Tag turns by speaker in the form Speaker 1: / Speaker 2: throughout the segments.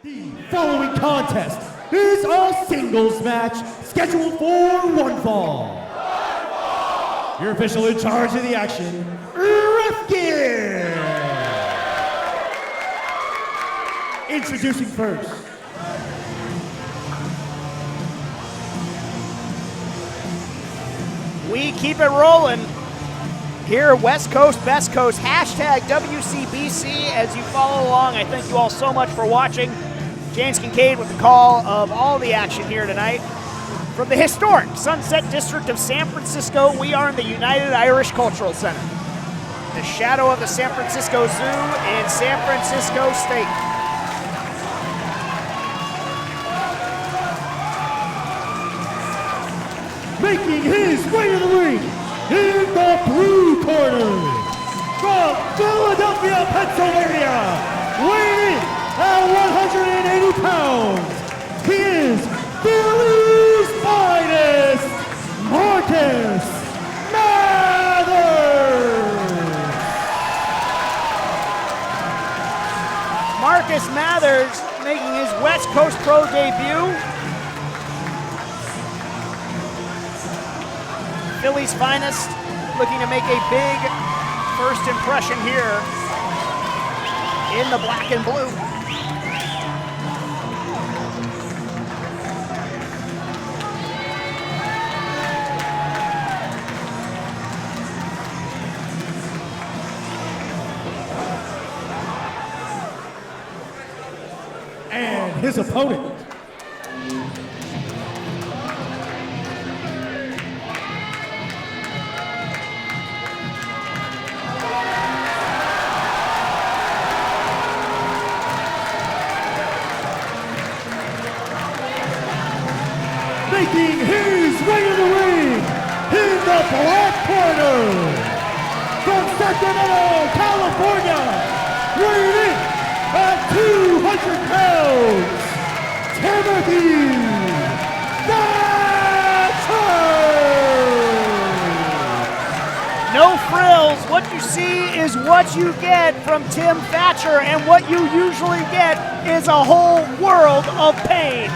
Speaker 1: The following contest is a singles match scheduled for one fall. Your official in charge of the action, Ref Gear. Introducing first.
Speaker 2: We keep it rolling here, West Coast, Best Coast, hashtag WCBC as you follow along. I thank you all so much for watching. James Kincaid with the call of all the action here tonight. From the historic Sunset District of San Francisco, we are in the United Irish Cultural Center, the shadow of the San Francisco Zoo in San Francisco State.
Speaker 1: Making his way to the ring in the blue corner, from Philadelphia, Pennsylvania, weighing in at 180 pounds, he is Philly's finest, Marcus Mathers.
Speaker 2: Marcus Mathers making his West Coast Pro debut. Philly's finest, looking to make a big first impression here in the black and blue.
Speaker 1: And his opponent, making his way to the ring in the black corner, from Sacramento, California, weighing in at 200 pounds, Timothy Thatcher!
Speaker 2: No frills. What you see is what you get from Tim Thatcher, and what you usually get is a whole world of pain.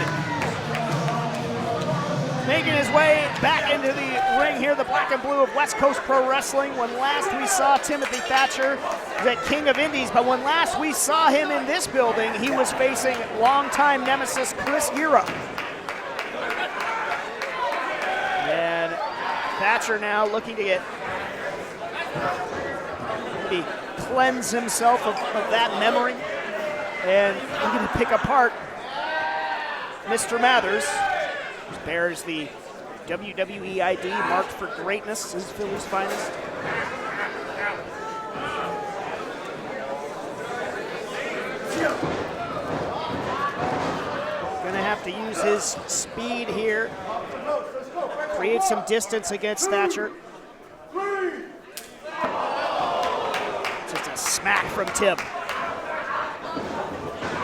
Speaker 2: Making his way back into the ring here, the black and blue of West Coast Pro Wrestling. When last we saw Timothy Thatcher, the King of Indies, but when last we saw him in this building, he was facing longtime nemesis Chris Hero. And Thatcher now looking to cleanse himself of that memory, and looking to pick apart Mr. Mathers. Bears the WWE ID marked for greatness, is Philly's finest. Gonna have to use his speed here, create some distance against Thatcher. Just a smack from Tim.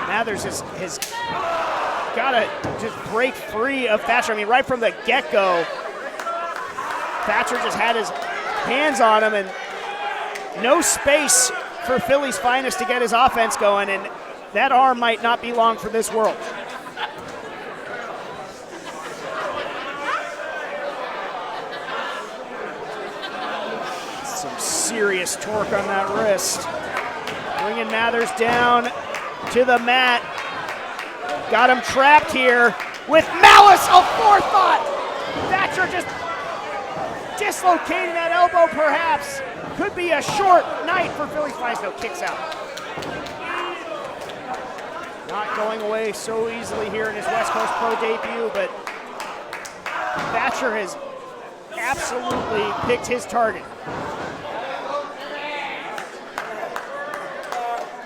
Speaker 2: Mathers has gotta just break free of Thatcher. I mean, right from the get-go, Thatcher just had his hands on him and no space for Philly's finest to get his offense going, and that arm might not be long for this world. Some serious torque on that wrist. Bringing Mathers down to the mat. Got him trapped here with malice of forethought. Thatcher just dislocating that elbow, perhaps. Could be a short night for Philly's finest. No, kicks out. Not going away so easily here in his West Coast Pro debut, but Thatcher has absolutely picked his target.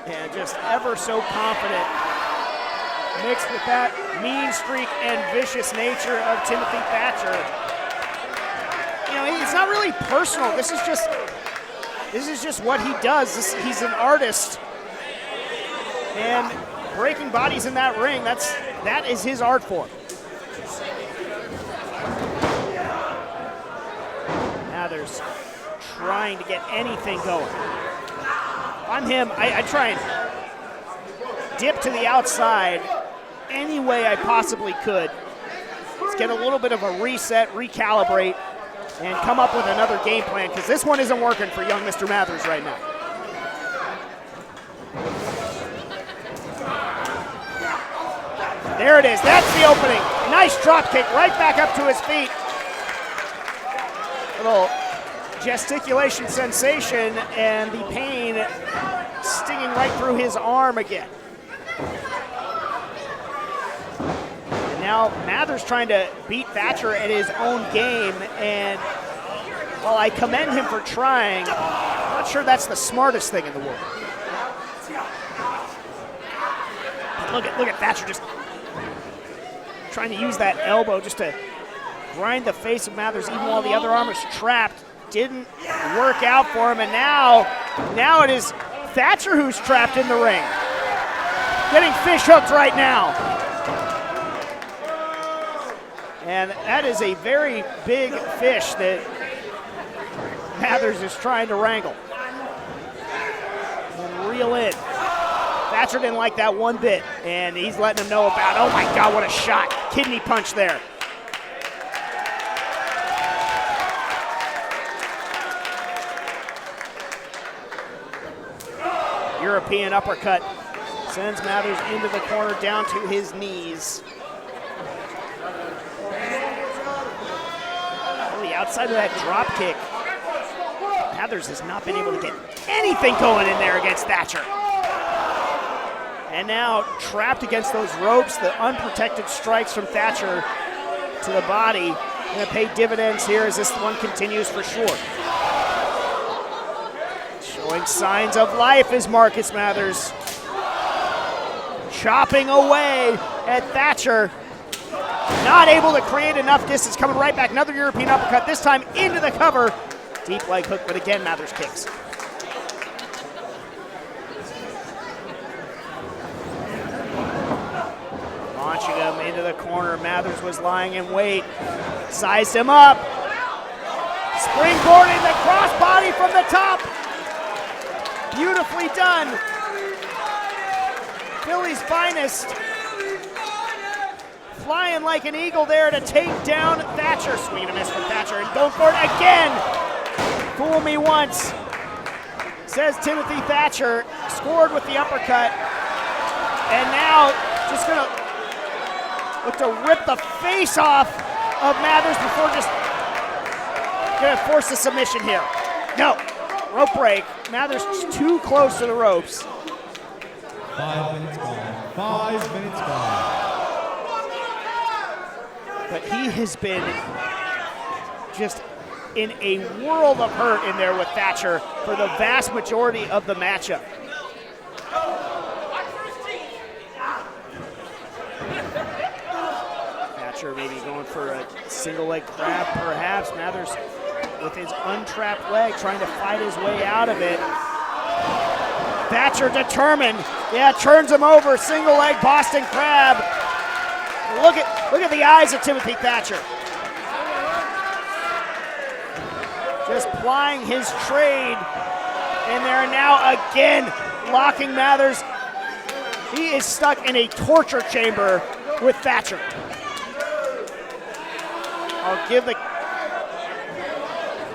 Speaker 2: And just ever so confident, mixed with that mean streak and vicious nature of Timothy Thatcher. You know, it's not really personal. This is just what he does. He's an artist, and breaking bodies in that ring, that is his art form. Mathers trying to get anything going. On him, I try and dip to the outside any way I possibly could. Let's get a little bit of a reset, recalibrate, and come up with another game plan, because this one isn't working for young Mr. Mathers right now. There it is. That's the opening. Nice drop kick right back up to his feet. Little gesticulation sensation, and the pain stinging right through his arm again. And now Mathers trying to beat Thatcher at his own game, and while I commend him for trying, I'm not sure that's the smartest thing in the world. Look at Thatcher just trying to use that elbow just to grind the face of Mathers even while the other arm is trapped. Didn't work out for him, and now it is Thatcher who's trapped in the ring. Getting fish hooked right now. And that is a very big fish that Mathers is trying to wrangle and reel in. Thatcher didn't like that one bit, and he's letting him know about, oh my God, what a shot. Kidney punch there. European uppercut sends Mathers into the corner down to his knees. On the outside of that drop kick, Mathers has not been able to get anything going in there against Thatcher. And now trapped against those ropes, the unprotected strikes from Thatcher to the body. Going to pay dividends here as this one continues for sure. Showing signs of life is Marcus Mathers. Chopping away at Thatcher. Not able to create enough distance. Coming right back, another European uppercut, this time into the cover. Deep leg hook, but again, Mathers kicks. Launching him into the corner. Mathers was lying in wait. Sized him up. Springboarding the crossbody from the top. Beautifully done. Philly's finest. Flying like an eagle there to take down Thatcher. Swing and a miss from Thatcher, and going for it again. Fool me once, says Timothy Thatcher. Scored with the uppercut. And now just gonna look to rip the face off of Mathers before just gonna force the submission here. No, rope break. Mathers too close to the ropes.
Speaker 1: 5 minutes gone. 5 minutes gone.
Speaker 2: But he has been just in a world of hurt in there with Thatcher for the vast majority of the matchup. Thatcher maybe going for a single leg grab perhaps. Mathers with his untrapped leg trying to fight his way out of it. Thatcher determined. Yeah, turns him over. Single leg Boston Crab. Look at the eyes of Timothy Thatcher. Just plying his trade. And they're now again locking Mathers. He is stuck in a torture chamber with Thatcher. I'll give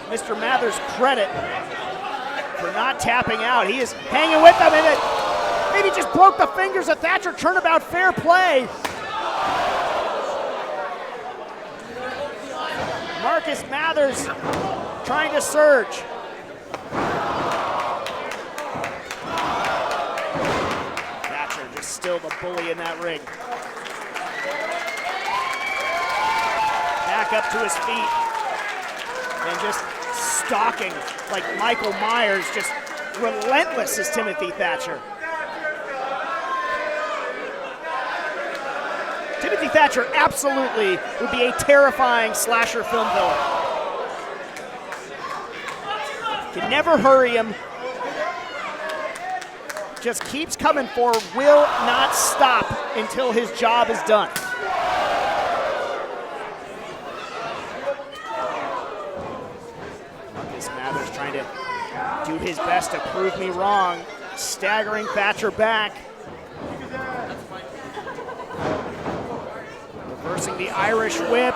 Speaker 2: Mr. Mathers credit for not tapping out. He is hanging with them, and it maybe just broke the fingers of Thatcher. Turnabout, fair play. Marcus Mathers trying to surge. Thatcher just still the bully in that ring. Back up to his feet and just stalking like Michael Myers, just relentless is Timothy Thatcher. Timothy Thatcher absolutely would be a terrifying slasher film villain. Can never hurry him. Just keeps coming forward, will not stop until his job is done. Marcus Mathers trying to do his best to prove me wrong. Staggering Thatcher back. using the Irish whip.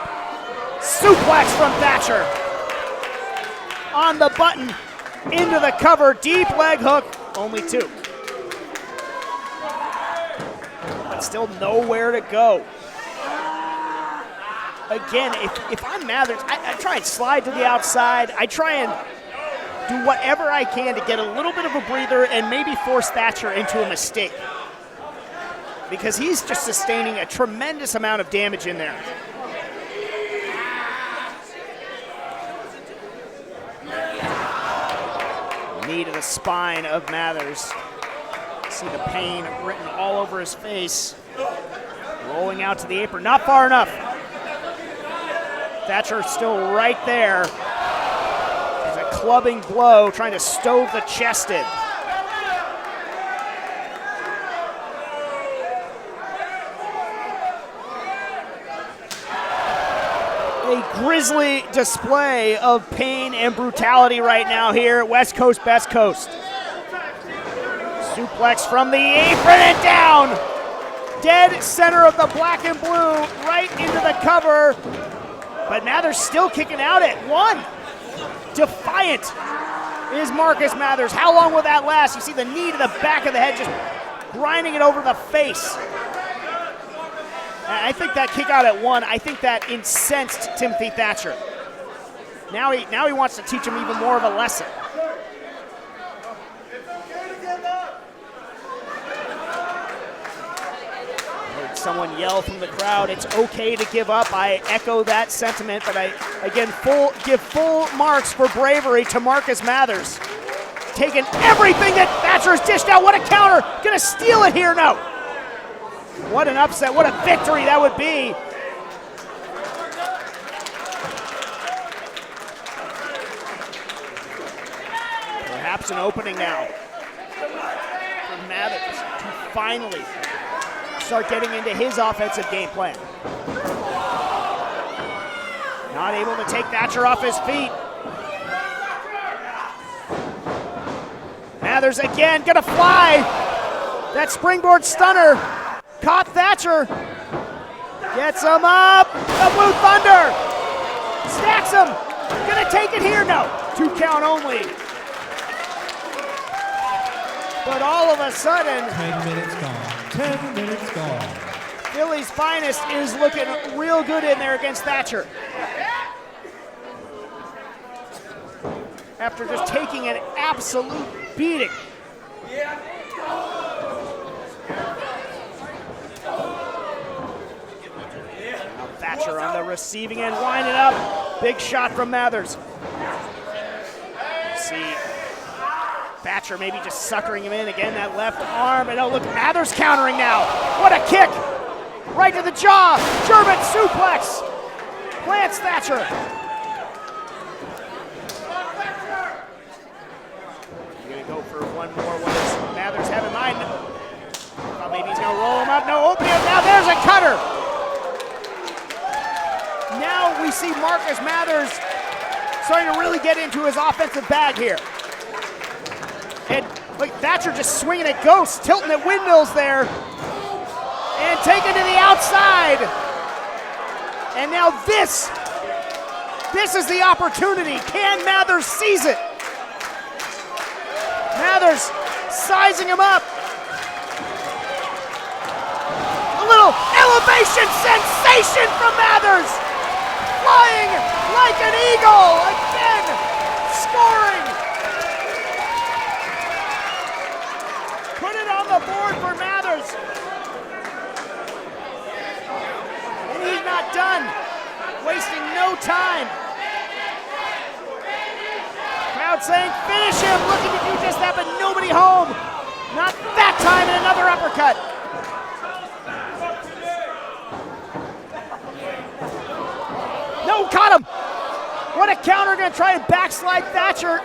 Speaker 2: Suplex from Thatcher. On the button, into the cover, deep leg hook, only 2. But still nowhere to go. Again, if I'm Mathers, I try and slide to the outside. I try and do whatever I can to get a little bit of a breather and maybe force Thatcher into a mistake. Because he's just sustaining a tremendous amount of damage in there. Knee to the spine of Mathers. See the pain written all over his face. Rolling out to the apron, not far enough. Thatcher still right there. There's a clubbing blow, trying to stove the chest in. A grisly display of pain and brutality right now here at West Coast, Best Coast. Suplex from the apron and down. Dead center of the black and blue, right into the cover. But Mathers still kicking out at 1. Defiant is Marcus Mathers. How long will that last? You see the knee to the back of the head, just grinding it over the face. I think that kick out at 1, I think that incensed Timothy Thatcher. Now he wants to teach him even more of a lesson. Heard someone yell from the crowd, it's okay to give up. I echo that sentiment, but I, again, give full marks for bravery to Marcus Mathers. Taking everything that Thatcher's dished out. What a counter. Gonna steal it here, no. What an upset, what a victory that would be. Perhaps an opening now for Mathers to finally start getting into his offensive game plan. Not able to take Thatcher off his feet. Mathers again, gonna fly. That springboard stunner. Caught Thatcher, gets him up, the Blue Thunder, stacks him, gonna take it here, no, 2 count only. But all of a sudden,
Speaker 1: 10 minutes gone, 10 minutes gone.
Speaker 2: Philly's finest is looking real good in there against Thatcher. After just taking an absolute beating. Thatcher on the receiving end, winding up. Big shot from Mathers. See Thatcher maybe just suckering him in. Again, that left arm. And oh, look, Mathers countering now. What a kick. Right to the jaw. German suplex. Plants Thatcher. You're going to go for one more. What does Mathers have in mind? Thought maybe he's going to roll him up. No, opening up. Now there's a cutter. Now we see Marcus Mathers starting to really get into his offensive bag here. And look, Thatcher just swinging at ghosts, tilting at windmills there, and taking to the outside. And now this is the opportunity. Can Mathers seize it? Mathers sizing him up. A little elevation sensation from Mathers. Flying like an eagle, again, scoring. Put it on the board for Mathers. And he's not done, wasting no time. Crowd saying, finish him, looking to do just that, but nobody home. Not that time, and another uppercut. No, caught him. What a counter, gonna try and backslide Thatcher.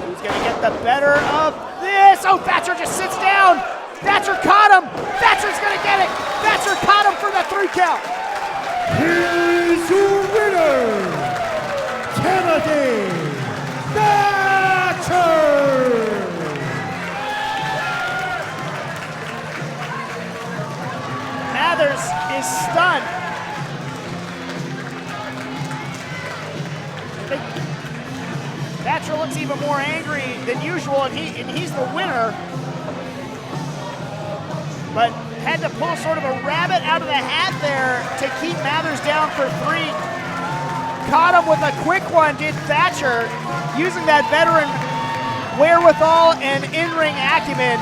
Speaker 2: Who's gonna get the better of this? Oh, Thatcher just sits down. Thatcher caught him. Thatcher's gonna get it. Thatcher caught him for the 3 count.
Speaker 1: Here's your winner, Timothy Thatcher.
Speaker 2: Mathers Mathers is stunned. Thatcher looks even more angry than usual, and he's the winner. But had to pull sort of a rabbit out of the hat there to keep Mathers down for 3. Caught him with a quick one, did Thatcher, using that veteran wherewithal and in-ring acumen